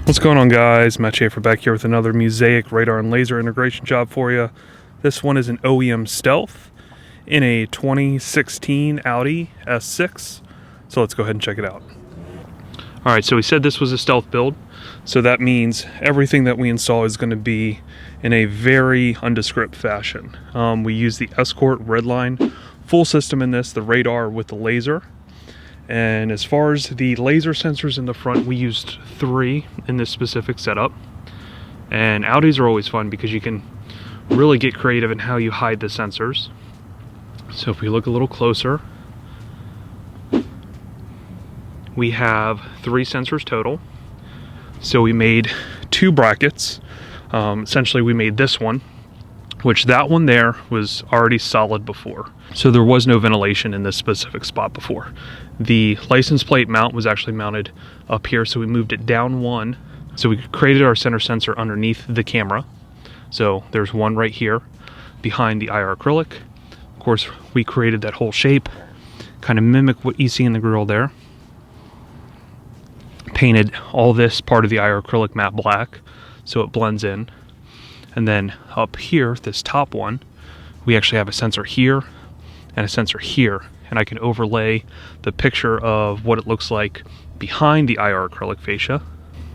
What's going on, guys? Matt Schaeffer back here with another Musaic radar and laser integration job for you. This one is an OEM Stealth in a 2016 Audi S6. So let's go ahead and check it out. Alright, so we said this was a stealth build. So that means everything that we install is going to be in a very undescript fashion. We use the Escort Redline full system in this, the radar with the laser. And as far as the laser sensors in the front, we used 3 in this specific setup. And Audis are always fun because you can really get creative in how you hide the sensors. So if we look a little closer, we have 3 sensors total. So we made 2 brackets. Essentially we made this one, which that one there was already solid before. So there was no ventilation in this specific spot before. The license plate mount was actually mounted up here, so we moved it down 1. So we created our center sensor underneath the camera. So there's one right here behind the IR acrylic. Of course, we created that whole shape, kind of mimic what you see in the grill there. Painted all this part of the IR acrylic matte black so it blends in. And then up here, this top one, we actually have a sensor here and a sensor here. And I can overlay the picture of what it looks like behind the IR acrylic fascia.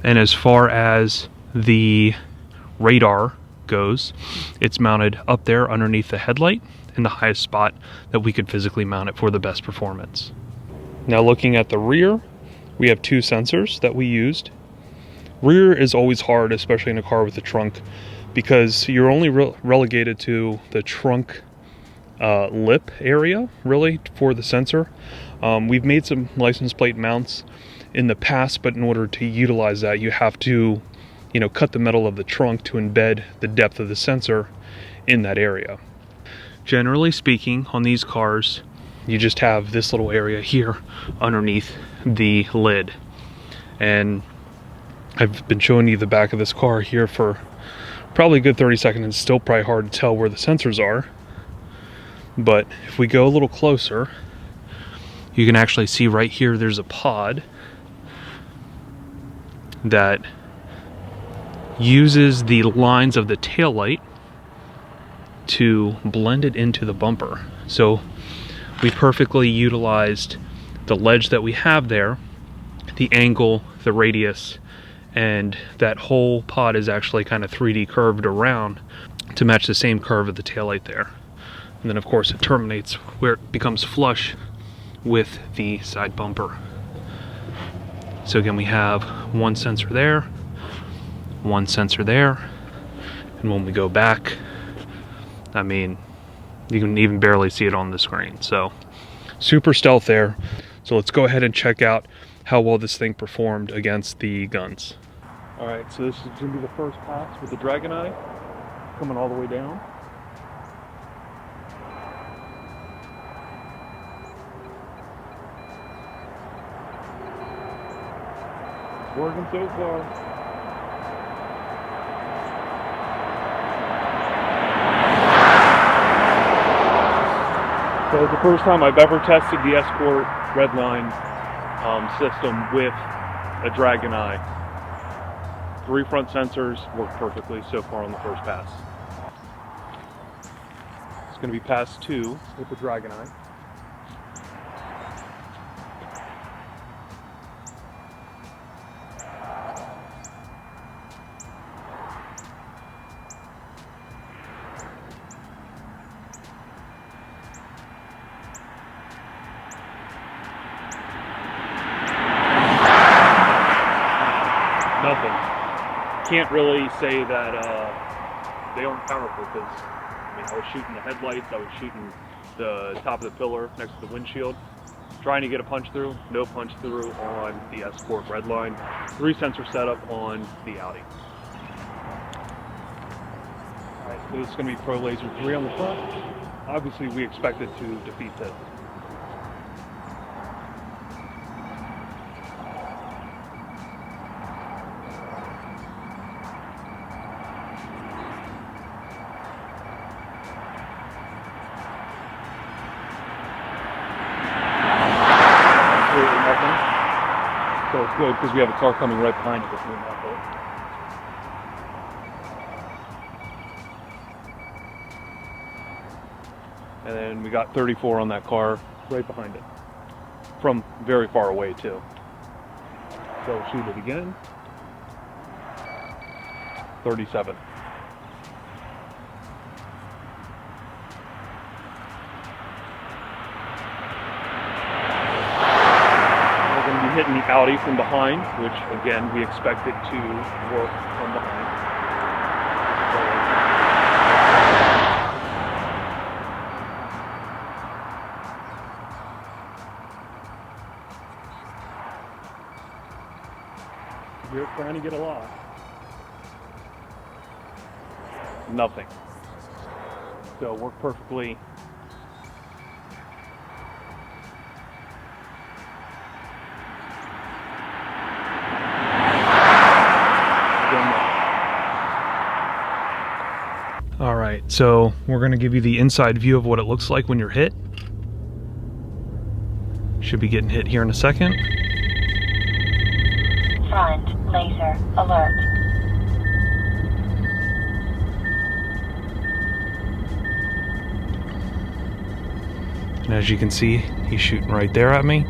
And as far as the radar goes, it's mounted up there underneath the headlight in the highest spot that we could physically mount it for the best performance. Now looking at the rear, we have 2 sensors that we used. Rear is always hard, especially in a car with a trunk, because you're only relegated to the trunk lip area, really, for the sensor. We've made some license plate mounts in the past, but in order to utilize that, you have to, cut the metal of the trunk to embed the depth of the sensor in that area. Generally speaking, on these cars, you just have this little area here underneath the lid. And I've been showing you the back of this car here for probably a good 30 seconds. It's still probably hard to tell where the sensors are. But if we go a little closer, you can actually see right here there's a pod that uses the lines of the taillight to blend it into the bumper. So we perfectly utilized the ledge that we have there, the angle, the radius, and that whole pod is actually kind of 3D curved around to match the same curve of the taillight there. And then of course it terminates where it becomes flush with the side bumper. So again, we have 1 sensor there, 1 sensor there, and when we go back, I mean, you can even barely see it on the screen. So super stealth there. So let's go ahead and check out how well this thing performed against the guns. All right, so this is gonna be the first pass with the Dragon Eye coming all the way down. It's working so far. So it's the first time I've ever tested the Escort Redline system with a Dragon Eye. 3 front sensors work perfectly so far on the first pass. It's going to be pass 2 with the Dragon Eye. Nothing. Can't really say that they aren't powerful because I was shooting the headlights, I was shooting the top of the pillar next to the windshield, trying to get a punch through. No punch through on the Escort Redline. 3 sensor setup on the Audi. Alright, so this is going to be Pro Laser 3 on the front. Obviously we expected to defeat this. So it's good because we have a car coming right behind us. And then we got 34 on that car right behind it. From very far away too. So we'll shoot it again. 37. We're going to be hitting the Audi from behind, which again we expect it to work from behind. You're trying to get a lock. Nothing. So work perfectly. All right, so we're going to give you the inside view of what it looks like when you're hit. Should be getting hit here in a second. Front laser alert. And as you can see, he's shooting right there at me.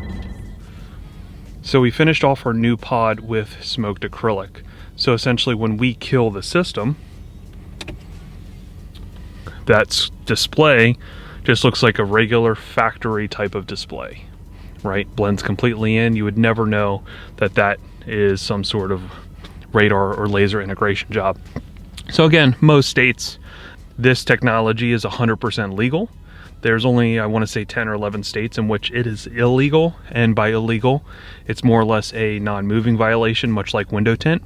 So we finished off our new pod with smoked acrylic. So essentially when we kill the system, that display just looks like a regular factory type of display, right? Blends completely in. You would never know that that is some sort of radar or laser integration job. So again, most states, this technology is 100% legal. There's only, I want to say 10 or 11 states in which it is illegal, and by illegal, it's more or less a non-moving violation, much like window tint.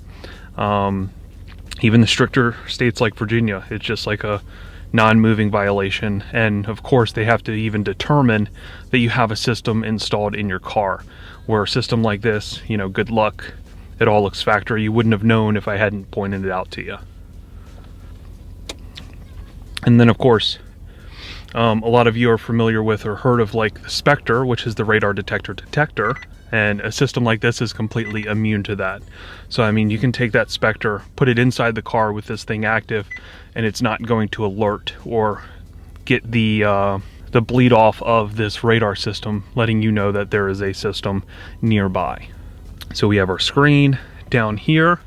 Even the stricter states like Virginia, it's just like a non-moving violation, and of course they have to even determine that you have a system installed in your car. Where a system like this, you know, good luck, it all looks factory. You wouldn't have known if I hadn't pointed it out to you. And then of course, a lot of you are familiar with or heard of like the Spectre, which is the radar detector, and a system like this is completely immune to that. So I mean, you can take that Spectre, put it inside the car with this thing active, and it's not going to alert or get the bleed off of this radar system, letting you know that there is a system nearby. So we have our screen down here.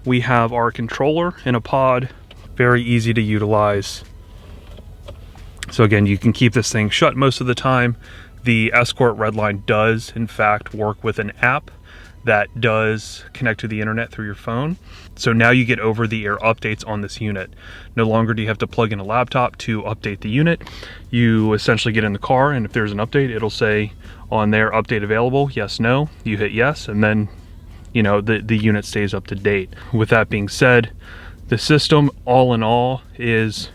We have our controller in a pod, very easy to utilize. So again, you can keep this thing shut most of the time. The Escort Redline does in fact work with an app that does connect to the internet through your phone. So now you get over-the-air updates on this unit. No longer do you have to plug in a laptop to update the unit. You essentially get in the car, and if there's an update, it'll say on there, update available, yes, no. You hit yes, and then, you know, the unit stays up to date. With that being said, the system, all in all, is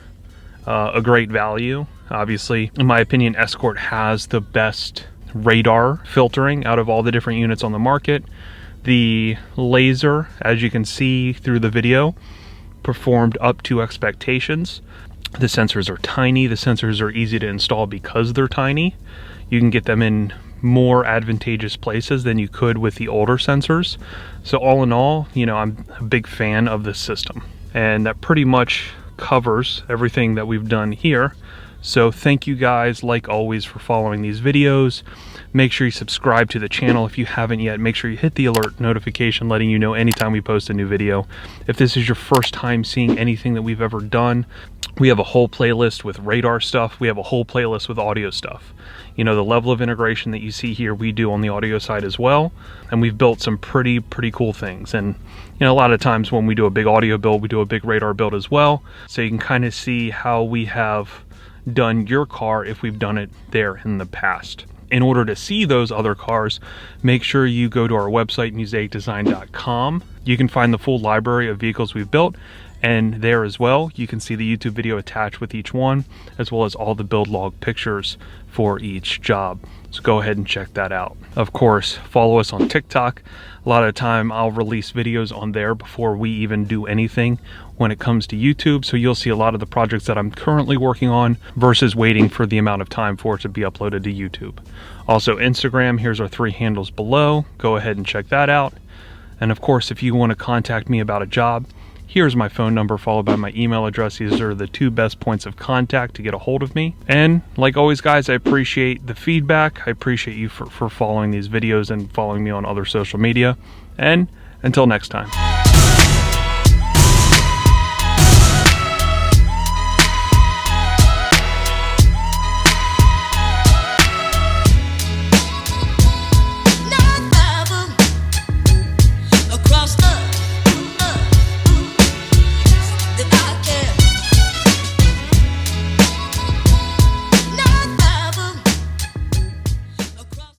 a great value. Obviously, in my opinion, Escort has the best radar filtering out of all the different units on the market. The laser, as you can see through the video, performed up to expectations. The sensors are tiny. The sensors are easy to install because they're tiny. You can get them in more advantageous places than you could with the older sensors. So all in all, you know, I'm a big fan of this system, and that pretty much covers everything that we've done here. So thank you guys, like always, for following these videos. Make sure you subscribe to the channel if you haven't yet. Make sure you hit the alert notification letting you know anytime we post a new video. If this is your first time seeing anything that we've ever done, we have a whole playlist with radar stuff. We have a whole playlist with audio stuff. You know, the level of integration that you see here, we do on the audio side as well. And we've built some pretty cool things. And you know, a lot of times when we do a big audio build, we do a big radar build as well. So you can kind of see how we have done your car if we've done it there in the past. In order to see those other cars, make sure you go to our website, musaicdesign.com. You can find the full library of vehicles we've built, And there as well, you can see the YouTube video attached with each one, as well as all the build log pictures for each job. So go ahead and check that out. Of course, follow us on TikTok. A lot of the time I'll release videos on there before we even do anything when it comes to YouTube. So you'll see a lot of the projects that I'm currently working on versus waiting for the amount of time for it to be uploaded to YouTube. Also Instagram, here's our 3 handles below. Go ahead and check that out. And of course, if you want to contact me about a job, here's my phone number followed by my email address. These are the 2 best points of contact to get a hold of me. And like always, guys, I appreciate the feedback. I appreciate you for following these videos and following me on other social media. And until next time.